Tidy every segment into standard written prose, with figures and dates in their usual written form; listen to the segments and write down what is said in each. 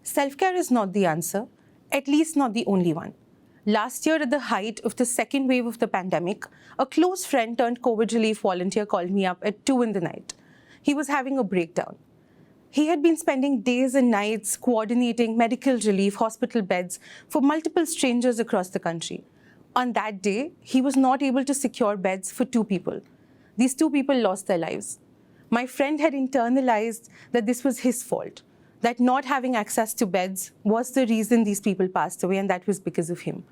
Self-care is not the answer, at least not the only one. Last year, at the height of the second wave of the pandemic, a close friend turned COVID relief volunteer called me up at 2 in the night. He was having a breakdown. He had been spending days and nights coordinating medical relief hospital beds for multiple strangers across the country. On that day, he was not able to secure beds for 2 people. These 2 people lost their lives. My friend had internalized that this was his fault, that not having access to beds was the reason these people passed away, and that was because of him.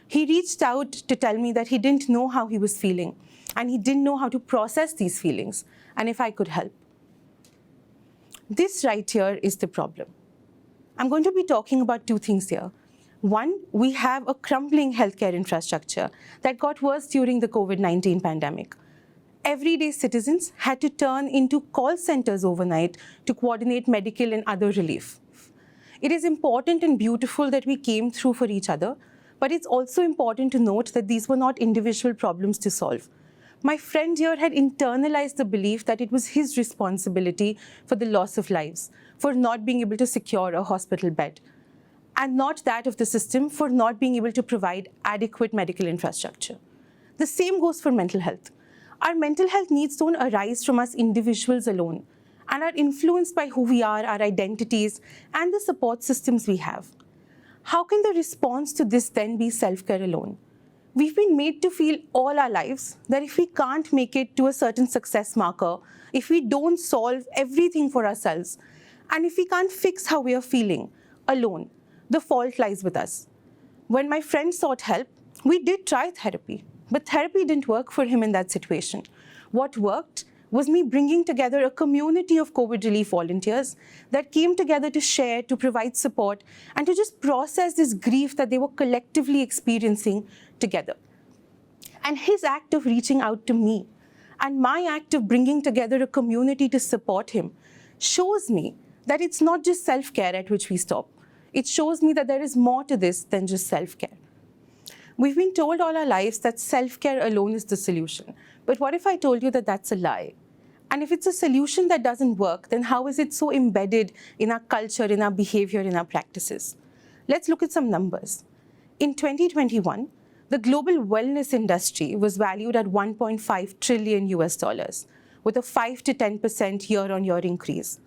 He reached out to tell me that he didn't know how he was feeling, and he didn't know how to process these feelings, and if I could help. This right here is the problem. I'm going to be talking about 2 things here. One, we have a crumbling healthcare infrastructure that got worse during the COVID-19 pandemic. Everyday citizens had to turn into call centers overnight to coordinate medical and other relief. It is important and beautiful that we came through for each other, but it's also important to note that these were not individual problems to solve. My friend here had internalized the belief that it was his responsibility for the loss of lives, for not being able to secure a hospital bed, and not that of the system for not being able to provide adequate medical infrastructure. The same goes for mental health. Our mental health needs don't arise from us individuals alone and are influenced by who we are, our identities, and the support systems we have. How can the response to this then be self-care alone? We've been made to feel all our lives that if we can't make it to a certain success marker, if we don't solve everything for ourselves, and if we can't fix how we are feeling alone, the fault lies with us. When my friend sought help, we did try therapy, but therapy didn't work for him in that situation. What worked was me bringing together a community of COVID relief volunteers that came together to share, to provide support, and to just process this grief that they were collectively experiencing together. And his act of reaching out to me and my act of bringing together a community to support him shows me that it's not just self-care at which we stop. It shows me that there is more to this than just self-care. We've been told all our lives that self-care alone is the solution. But what if I told you that that's a lie? And if it's a solution that doesn't work, then how is it so embedded in our culture, in our behavior, in our practices? Let's look at some numbers. In 2021, the global wellness industry was valued at $1.5 trillion US, with a 5 to 10% year-on-year increase.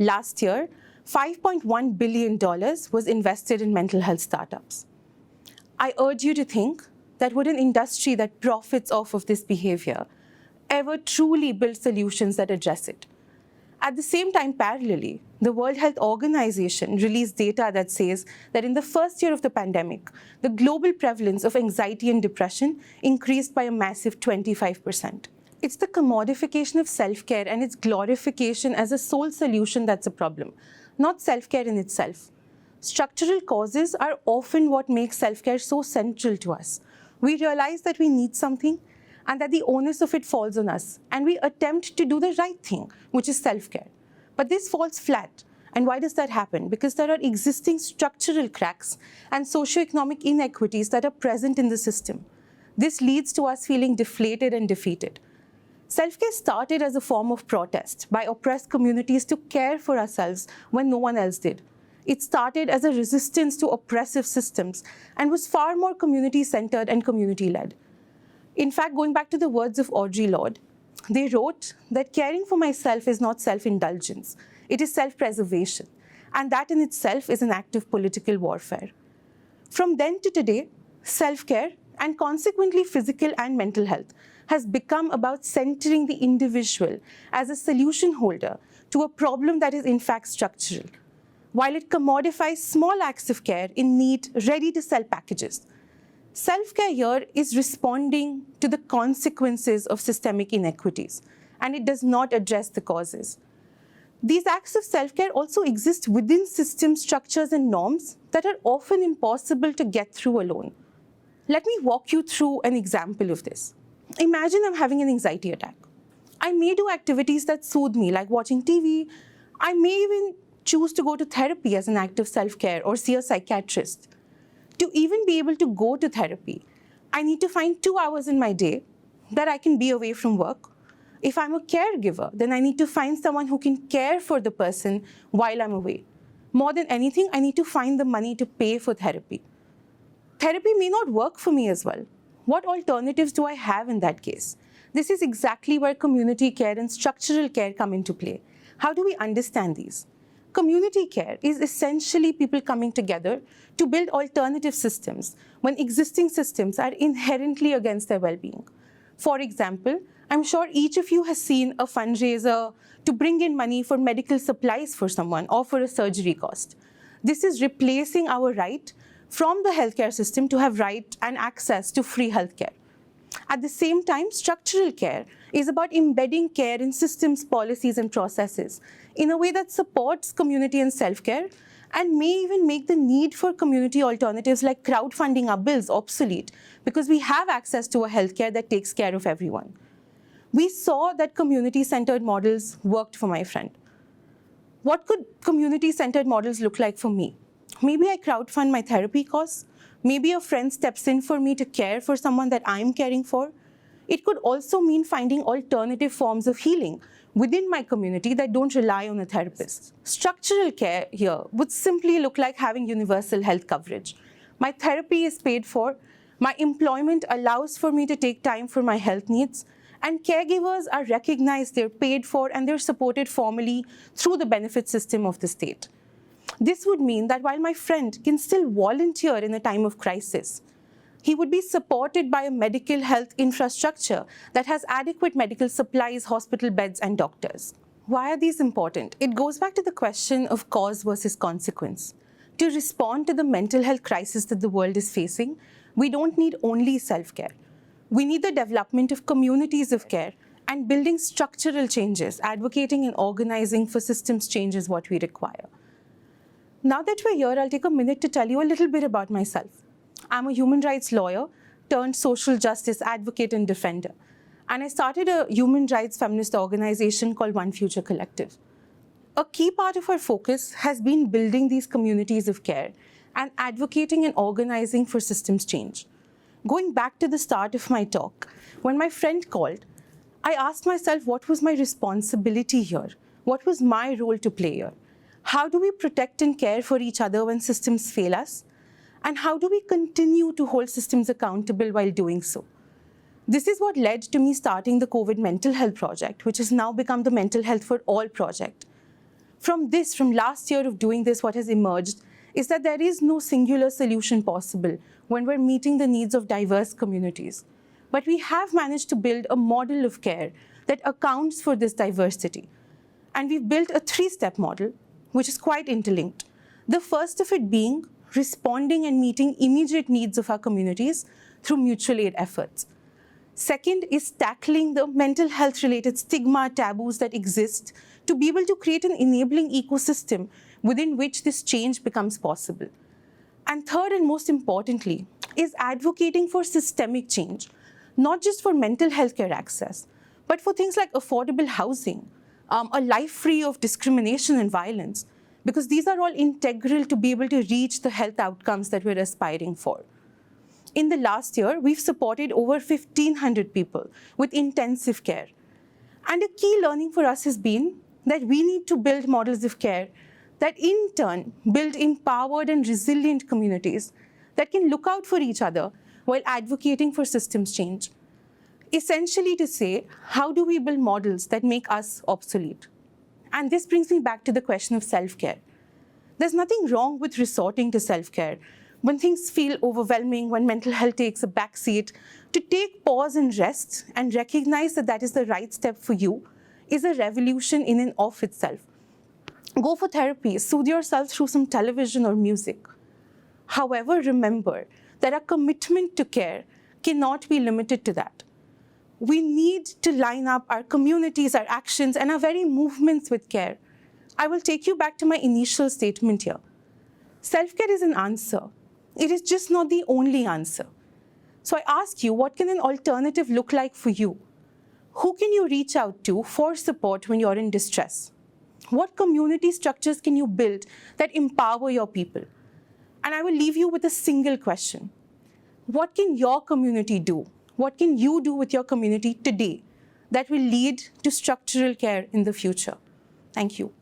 Last year, $5.1 billion was invested in mental health startups. I urge you to think that would an industry that profits off of this behavior ever truly build solutions that address it? At the same time, parallelly, the World Health Organization released data that says that in the first year of the pandemic, the global prevalence of anxiety and depression increased by a massive 25%. It's the commodification of self-care and its glorification as a sole solution that's a problem, not self-care in itself. Structural causes are often what makes self-care so central to us. We realize that we need something and that the onus of it falls on us, and we attempt to do the right thing, which is self-care. But this falls flat. And why does that happen? Because there are existing structural cracks and socioeconomic inequities that are present in the system. This leads to us feeling deflated and defeated. Self-care started as a form of protest by oppressed communities to care for ourselves when no one else did. It started as a resistance to oppressive systems and was far more community-centered and community-led. In fact, going back to the words of Audre Lorde, they wrote that caring for myself is not self-indulgence, it is self-preservation, and that in itself is an act of political warfare. From then to today, self-care, and consequently physical and mental health, has become about centering the individual as a solution holder to a problem that is in fact structural, while it commodifies small acts of care in neat, ready-to-sell packages. Self-care here is responding to the consequences of systemic inequities, and it does not address the causes. These acts of self-care also exist within system structures and norms that are often impossible to get through alone. Let me walk you through an example of this. Imagine I'm having an anxiety attack. I may do activities that soothe me, like watching TV. I may even choose to go to therapy as an act of self-care or see a psychiatrist. To even be able to go to therapy, I need to find 2 hours in my day that I can be away from work. If I'm a caregiver, then I need to find someone who can care for the person while I'm away. More than anything, I need to find the money to pay for therapy. Therapy may not work for me as well. What alternatives do I have in that case? This is exactly where community care and structural care come into play. How do we understand these? Community care is essentially people coming together to build alternative systems when existing systems are inherently against their well-being. For example, I'm sure each of you has seen a fundraiser to bring in money for medical supplies for someone or for a surgery cost. This is replacing our right from the healthcare system to have right and access to free healthcare. At the same time, structural care is about embedding care in systems, policies, and processes in a way that supports community and self-care and may even make the need for community alternatives like crowdfunding our bills obsolete because we have access to a healthcare that takes care of everyone. We saw that community-centered models worked for my friend. What could community-centered models look like for me? Maybe I crowdfund my therapy costs. Maybe a friend steps in for me to care for someone that I'm caring for. It could also mean finding alternative forms of healing within my community that don't rely on a therapist. Structural care here would simply look like having universal health coverage. My therapy is paid for, my employment allows for me to take time for my health needs, and caregivers are recognized, they're paid for, and they're supported formally through the benefit system of the state. This would mean that while my friend can still volunteer in a time of crisis, he would be supported by a medical health infrastructure that has adequate medical supplies, hospital beds, and doctors. Why are these important? It goes back to the question of cause versus consequence. To respond to the mental health crisis that the world is facing, we don't need only self-care. We need the development of communities of care and building structural changes. Advocating and organizing for systems change is what we require. Now that we're here, I'll take a minute to tell you a little bit about myself. I'm a human rights lawyer turned social justice advocate and defender. And I started a human rights feminist organization called One Future Collective. A key part of our focus has been building these communities of care and advocating and organizing for systems change. Going back to the start of my talk, when my friend called, I asked myself what was my responsibility here? What was my role to play here? How do we protect and care for each other when systems fail us? And how do we continue to hold systems accountable while doing so? This is what led to me starting the COVID Mental Health Project, which has now become the Mental Health for All project. From last year of doing this, what has emerged is that there is no singular solution possible when we're meeting the needs of diverse communities. But we have managed to build a model of care that accounts for this diversity. And we've built a 3-step model, which is quite interlinked. The first of it being responding and meeting immediate needs of our communities through mutual aid efforts. Second is tackling the mental health-related stigma, taboos that exist to be able to create an enabling ecosystem within which this change becomes possible. And third, and most importantly, is advocating for systemic change, not just for mental health care access, but for things like affordable housing, a life free of discrimination and violence, because these are all integral to be able to reach the health outcomes that we're aspiring for. In the last year, we've supported over 1,500 people with intensive care. And a key learning for us has been that we need to build models of care that in turn build empowered and resilient communities that can look out for each other while advocating for systems change. Essentially to say, how do we build models that make us obsolete? And this brings me back to the question of self-care. There's nothing wrong with resorting to self-care. When things feel overwhelming, when mental health takes a backseat, to take pause and rest and recognize that that is the right step for you is a revolution in and of itself. Go for therapy, soothe yourself through some television or music. However, remember that our commitment to care cannot be limited to that. We need to line up our communities, our actions, and our very movements with care. I will take you back to my initial statement here. Self-care is an answer. It is just not the only answer. So I ask you, what can an alternative look like for you? Who can you reach out to for support when you're in distress? What community structures can you build that empower your people? And I will leave you with a single question. What can your community do? What can you do with your community today that will lead to structural care in the future? Thank you.